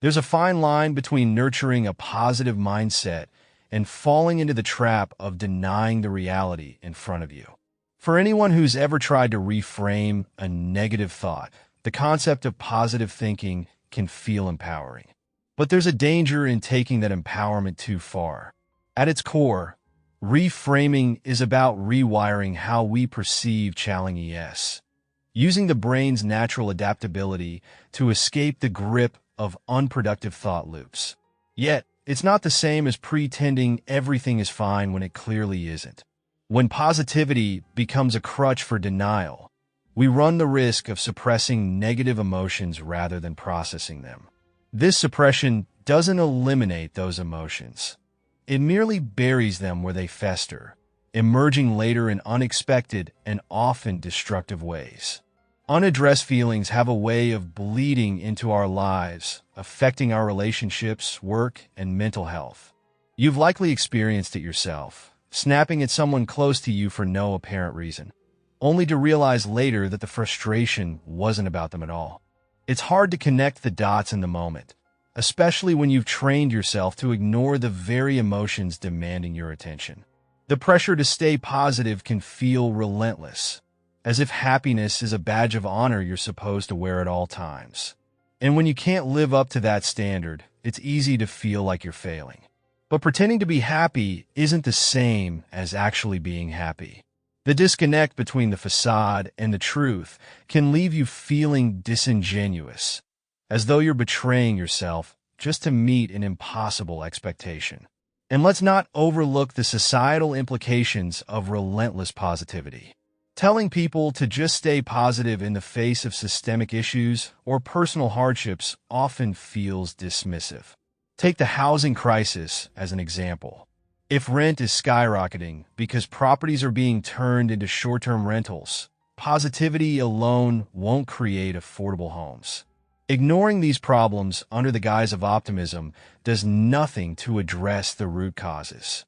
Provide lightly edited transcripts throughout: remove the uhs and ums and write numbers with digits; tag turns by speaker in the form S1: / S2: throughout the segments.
S1: There's a fine line between nurturing a positive mindset and falling into the trap of denying the reality in front of you. For anyone who's ever tried to reframe a negative thought, the concept of positive thinking can feel empowering. But there's a danger in taking that empowerment too far. At its core, reframing is about rewiring how we perceive challenges, using the brain's natural adaptability to escape the grip of unproductive thought loops. Yet, it's not the same as pretending everything is fine when it clearly isn't. When positivity becomes a crutch for denial, we run the risk of suppressing negative emotions rather than processing them. This suppression doesn't eliminate those emotions. It merely buries them where they fester, emerging later in unexpected and often destructive ways. Unaddressed feelings have a way of bleeding into our lives, affecting our relationships, work, and mental health. You've likely experienced it yourself, snapping at someone close to you for no apparent reason, only to realize later that the frustration wasn't about them at all. It's hard to connect the dots in the moment, especially when you've trained yourself to ignore the very emotions demanding your attention. The pressure to stay positive can feel relentless, as if happiness is a badge of honor you're supposed to wear at all times. And when you can't live up to that standard, it's easy to feel like you're failing. But pretending to be happy isn't the same as actually being happy. The disconnect between the facade and the truth can leave you feeling disingenuous, as though you're betraying yourself just to meet an impossible expectation. And let's not overlook the societal implications of relentless positivity. Telling people to just stay positive in the face of systemic issues or personal hardships often feels dismissive. Take the housing crisis as an example. If rent is skyrocketing because properties are being turned into short-term rentals, positivity alone won't create affordable homes. Ignoring these problems under the guise of optimism does nothing to address the root causes.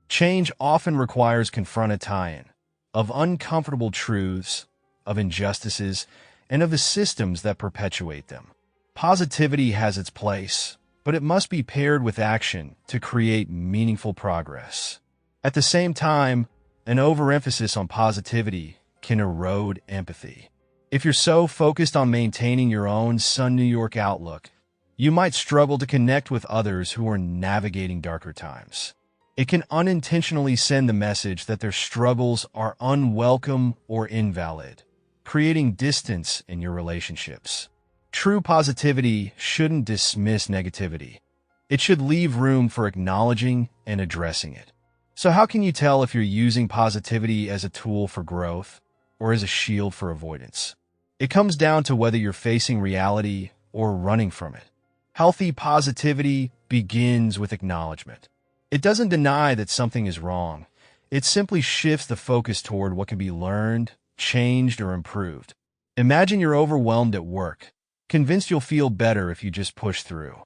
S1: Change often requires confrontation of uncomfortable truths, of injustices, and of the systems that perpetuate them. Positivity has its place, but it must be paired with action to create meaningful progress. At the same time, an overemphasis on positivity can erode empathy. If you're so focused on maintaining your own Sun New York outlook, you might struggle to connect with others who are navigating darker times. It can unintentionally send the message that their struggles are unwelcome or invalid, creating distance in your relationships. True positivity shouldn't dismiss negativity. It should leave room for acknowledging and addressing it. So how can you tell if you're using positivity as a tool for growth or as a shield for avoidance? It comes down to whether you're facing reality or running from it. Healthy positivity begins with acknowledgement. It doesn't deny that something is wrong. It simply shifts the focus toward what can be learned, changed, or improved. Imagine you're overwhelmed at work, convinced you'll feel better if you just push through.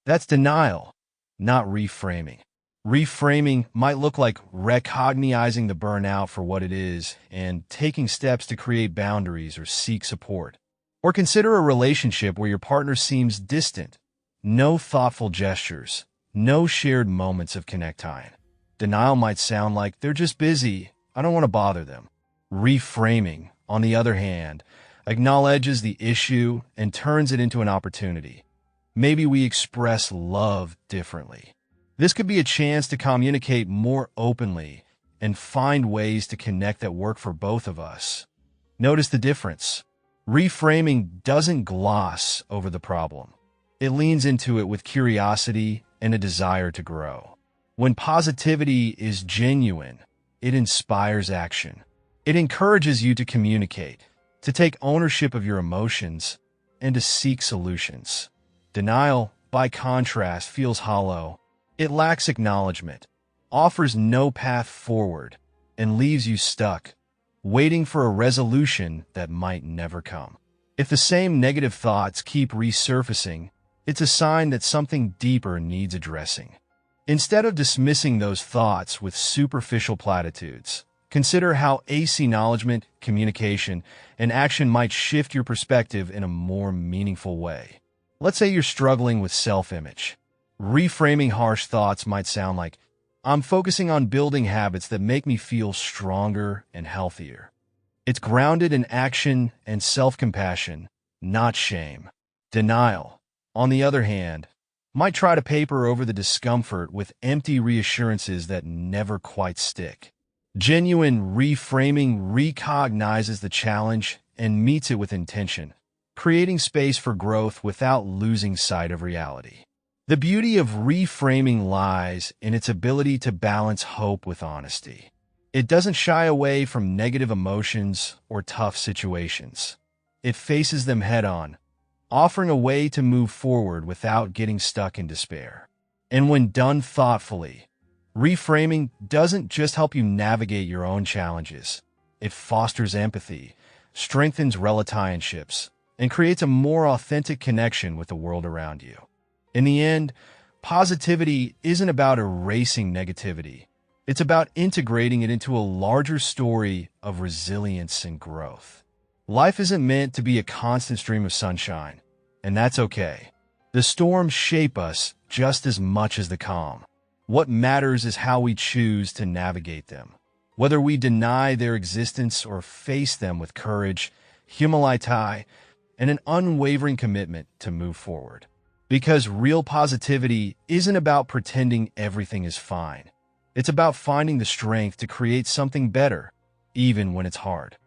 S1: That's denial, not reframing. Reframing might look like recognizing the burnout for what it is and taking steps to create boundaries or seek support. Or consider a relationship where your partner seems distant. No thoughtful gestures, no shared moments of connection. Denial might sound like they're just busy, I don't want to bother them. Reframing, on the other hand, acknowledges the issue and turns it into an opportunity. Maybe we express love differently. This could be a chance to communicate more openly and find ways to connect that work for both of us. Notice the difference. Reframing doesn't gloss over the problem. It leans into it with curiosity and a desire to grow. When positivity is genuine, it inspires action. It encourages you to communicate, to take ownership of your emotions, and to seek solutions. Denial, by contrast, feels hollow. It lacks acknowledgement, offers no path forward, and leaves you stuck, waiting for a resolution that might never come. If the same negative thoughts keep resurfacing, it's a sign that something deeper needs addressing. Instead of dismissing those thoughts with superficial platitudes, consider how acknowledgement, communication, and action might shift your perspective in a more meaningful way. Let's say you're struggling with self-image. Reframing harsh thoughts might sound like, I'm focusing on building habits that make me feel stronger and healthier. It's grounded in action and self-compassion, not shame. Denial, on the other hand, might try to paper over the discomfort with empty reassurances that never quite stick. Genuine reframing recognizes the challenge and meets it with intention, creating space for growth without losing sight of reality. The beauty of reframing lies in its ability to balance hope with honesty. It doesn't shy away from negative emotions or tough situations. It faces them head-on, offering a way to move forward without getting stuck in despair. And when done thoughtfully, reframing doesn't just help you navigate your own challenges. It fosters empathy, strengthens relationships, and creates a more authentic connection with the world around you. In the end, positivity isn't about erasing negativity. It's about integrating it into a larger story of resilience and growth. Life isn't meant to be a constant stream of sunshine, and that's okay. The storms shape us just as much as the calm. What matters is how we choose to navigate them. Whether we deny their existence or face them with courage, humility, and an unwavering commitment to move forward. Because real positivity isn't about pretending everything is fine. It's about finding the strength to create something better, even when it's hard.